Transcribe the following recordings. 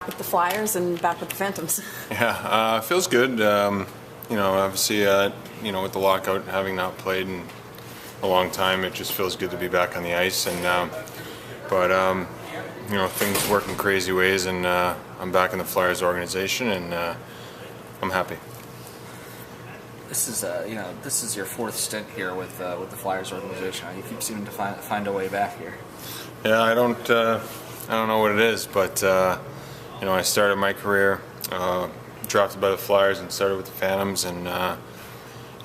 with the Flyers and back with the Phantoms. Yeah, feels good. Obviously, with the lockout, having not played in a long time, it just feels good to be back on the ice. And things work in crazy ways, and I'm back in the Flyers organization, and I'm happy. This is your fourth stint here with the Flyers organization. You keep seeming to find a way back here. Yeah, I don't know what it is, but I started my career drafted by the Flyers and started with the Phantoms, and now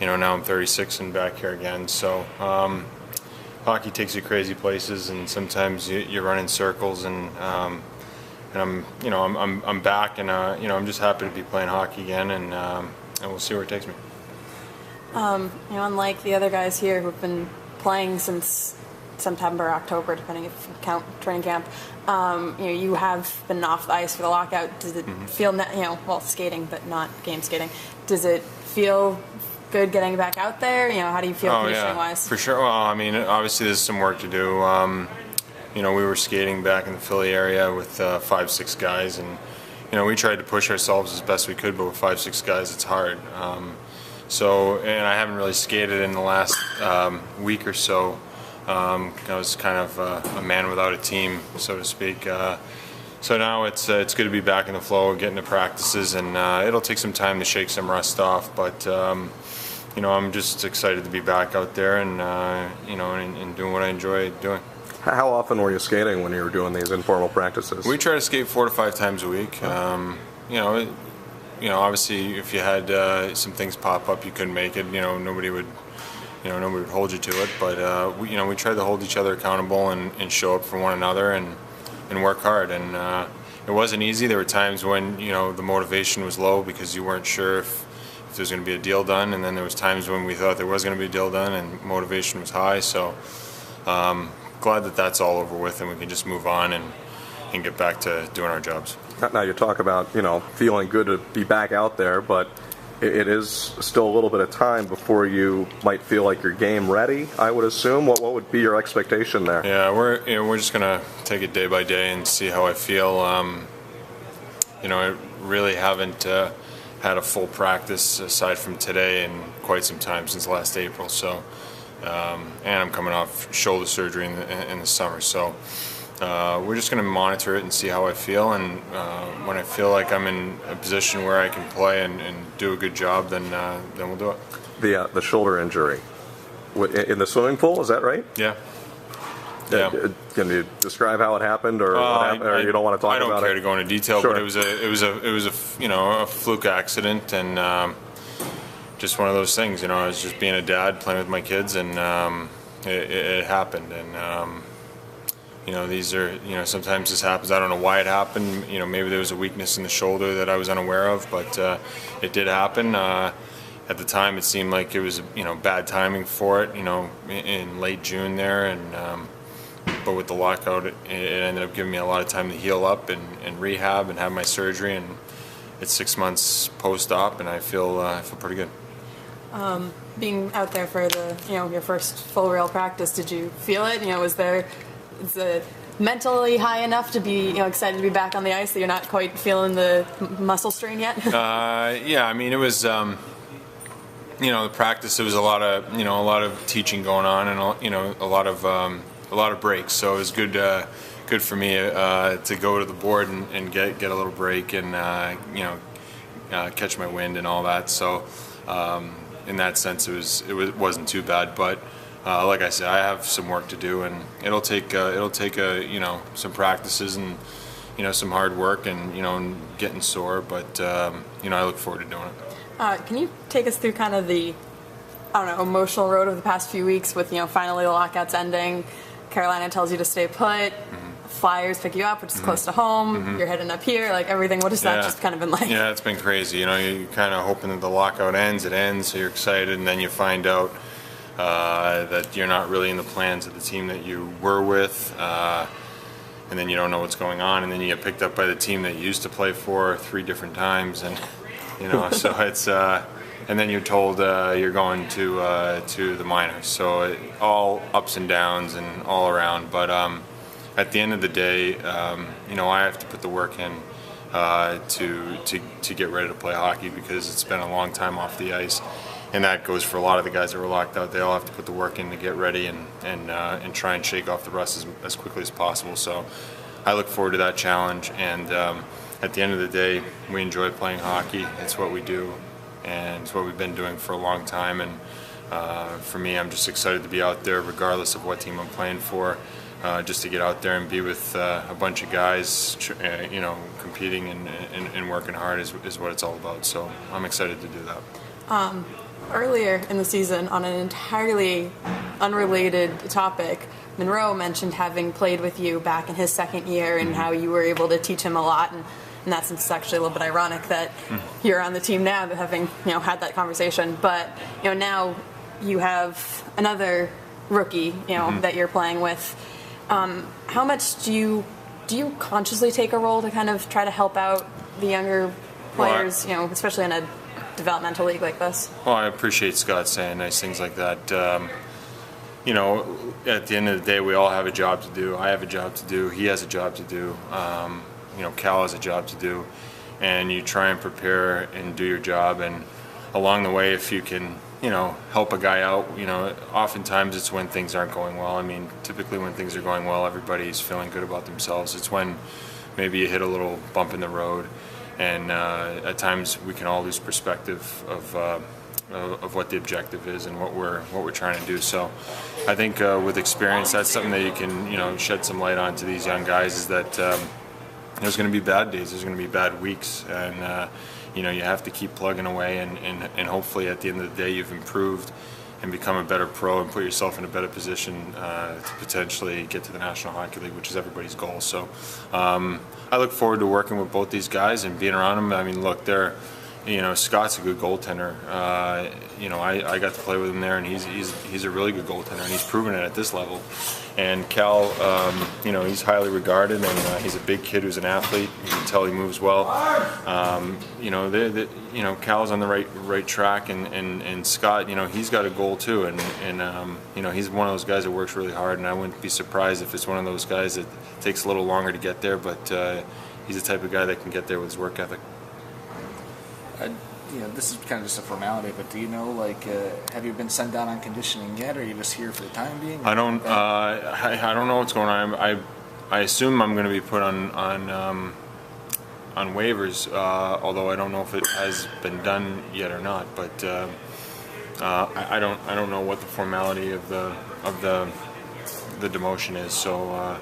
I'm 36 and back here again. So hockey takes you crazy places, and sometimes you run in circles, and I'm back, and I'm just happy to be playing hockey again, and we'll see where it takes me. Unlike the other guys here who've been playing since September, October, depending if you count training camp, you have been off the ice for the lockout. Does it feel, skating, but not game skating, does it feel good getting back out there? How do you feel conditioning-wise? For sure. Well, obviously there's some work to do. We were skating back in the Philly area with 5-6 guys, and we tried to push ourselves as best we could, but with 5-6 guys, it's hard. And I haven't really skated in the last week or so. I was kind of a man without a team, so to speak. So now it's good to be back in the flow, getting to practices, and it'll take some time to shake some rust off. But I'm just excited to be back out there and and doing what I enjoy doing. How often were you skating when you were doing these informal practices? We try to skate 4 to 5 times a week. Obviously, if you had some things pop up, you couldn't make it. Nobody would hold you to it. But we tried to hold each other accountable and show up for one another and work hard. And it wasn't easy. There were times when the motivation was low because you weren't sure if there was going to be a deal done. And then there was times when we thought there was going to be a deal done and motivation was high. So glad that that's all over with and we can just move on and get back to doing our jobs. Now you talk about feeling good to be back out there, but it is still a little bit of time before you might feel like your game ready, I would assume. What would be your expectation there? Yeah, we're just gonna take it day by day and see how I feel. I really haven't had a full practice aside from today in quite some time, since last April. So, and I'm coming off shoulder surgery in the summer. So. We're just going to monitor it and see how I feel, and when I feel like I'm in a position where I can play and do a good job, then we'll do it. The shoulder injury in the swimming pool, is that right? Yeah. Can you describe how it happened, or what happened, or you don't want to talk about it? I don't care to go into detail, Sure. But it was a fluke accident, and just one of those things. I was just being a dad, playing with my kids, and it happened, and. These are, sometimes this happens. I don't know why it happened. Maybe there was a weakness in the shoulder that I was unaware of, but it did happen. At the time, it seemed like it was, bad timing for it, in late June there. And but with the lockout, it ended up giving me a lot of time to heal up and rehab and have my surgery. And it's 6 months post-op, and I feel pretty good. Being out there for your first full real practice, did you feel it? Is it mentally high enough to be excited to be back on the ice that you're not quite feeling the muscle strain yet? Yeah, it was the practice. There was a lot of teaching going on, and a lot of breaks. So it was good for me to go to the board and get a little break and catch my wind and all that. So in that sense, it wasn't too bad, but. Like I said, I have some work to do, and it'll take some practices and some hard work and getting sore. But I look forward to doing it. Can you take us through kind of the emotional road of the past few weeks with finally the lockouts ending? Carolina tells you to stay put. Flyers pick you up, which is close to home. You're heading up here, like everything. What has that just kind of been like? Yeah, it's been crazy. You're kind of hoping that the lockout ends. It ends, so you're excited, and then you find out. That you're not really in the plans of the team that you were with, and then you don't know what's going on, and then you get picked up by the team that you used to play for 3 different times, and so it's and then you're told you're going to the minors, so all ups and downs and all around. But at the end of the day, I have to put the work in to get ready to play hockey, because it's been a long time off the ice. And that goes for a lot of the guys that were locked out. They all have to put the work in to get ready and try and shake off the rust as quickly as possible. So I look forward to that challenge. And at the end of the day, we enjoy playing hockey. It's what we do, and it's what we've been doing for a long time. And for me, I'm just excited to be out there, regardless of what team I'm playing for. Just to get out there and be with a bunch of guys, competing and working hard is what it's all about. So I'm excited to do that. Earlier in the season, on an entirely unrelated topic, Monroe mentioned having played with you back in his second year and how you were able to teach him a lot. And in that sense, it's actually a little bit ironic that you're on the team now, having had that conversation. But now you have another rookie that you're playing with. How much do you consciously take a role to kind of try to help out the younger players, especially in a developmental league like this? Well, I appreciate Scott saying nice things like that. At the end of the day, we all have a job to do. I have a job to do. He has a job to do. Cal has a job to do. And you try and prepare and do your job. And along the way, if you can, help a guy out, oftentimes it's when things aren't going well. I mean, typically when things are going well, everybody's feeling good about themselves. It's when maybe you hit a little bump in the road. And at times we can all lose perspective of what the objective is and what we're trying to do. So I think with experience, that's something that you can shed some light on to these young guys, is that there's going to be bad days, there's going to be bad weeks, and you have to keep plugging away, and hopefully at the end of the day you've improved and become a better pro and put yourself in a better position to potentially get to the National Hockey League, which is everybody's goal. So I look forward to working with both these guys and being around them. I mean, look, Scott's a good goaltender. I got to play with him there, and he's a really good goaltender, and he's proven it at this level. And Cal, he's highly regarded, and he's a big kid who's an athlete. You can tell he moves well. Cal's on the right track, and Scott, he's got a goal too, and he's one of those guys that works really hard, and I wouldn't be surprised if it's one of those guys that takes a little longer to get there, but he's the type of guy that can get there with his work ethic. This is kind of just a formality, but do you know, have you been sent down on conditioning yet, or are you just here for the time being? I don't know what's going on. I assume I'm going to be put on waivers, although I don't know if it has been done yet or not. But I don't know what the formality of the demotion is. So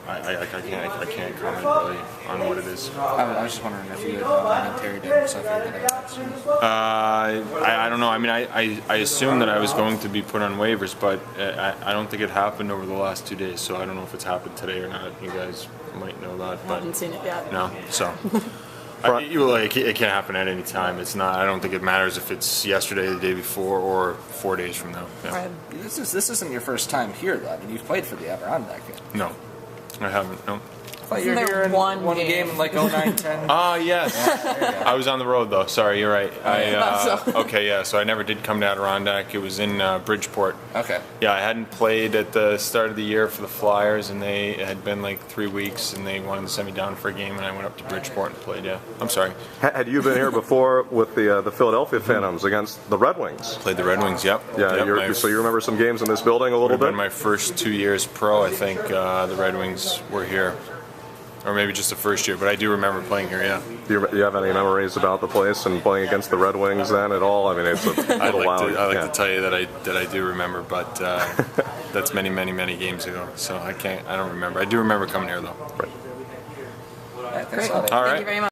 I can't comment really on what it is. I was just wondering if you had Terry did stuff like that. I don't know. I mean, I assumed that I was going to be put on waivers, but I don't think it happened over the last 2 days. So I don't know if it's happened today or not. You guys might know that. I haven't seen it yet. No. So. It can't happen at any time. It's not. I don't think it matters if it's yesterday, the day before, or 4 days from now. Yeah. Right. This isn't your first time here, though. I mean, you've played for the Adirondack. No. I haven't, no. You're here in one game in 09-10. Yes. Yeah, I was on the road, though. Sorry, you're right. Okay, yeah, so I never did come to Adirondack. It was in Bridgeport. Okay. Yeah, I hadn't played at the start of the year for the Flyers, and it had been 3 weeks, and they wanted to send me down for a game, and I went up to Bridgeport and played, yeah. I'm sorry. Had you been here before with the Philadelphia Phantoms against the Red Wings? Played the Red Wings, yep. Yeah, yep, so you remember some games in this building a little bit? In my first 2 years pro, I think the Red Wings were here. Or maybe just the first year, but I do remember playing here, yeah. Do you have any memories about the place and playing against the Red Wings then at all? I mean, it's a little while. I like to tell you that I do remember, but that's many, many, many games ago. So I don't remember. I do remember coming here, though. Right. Yeah, thanks. Great. All right. Thank you very much.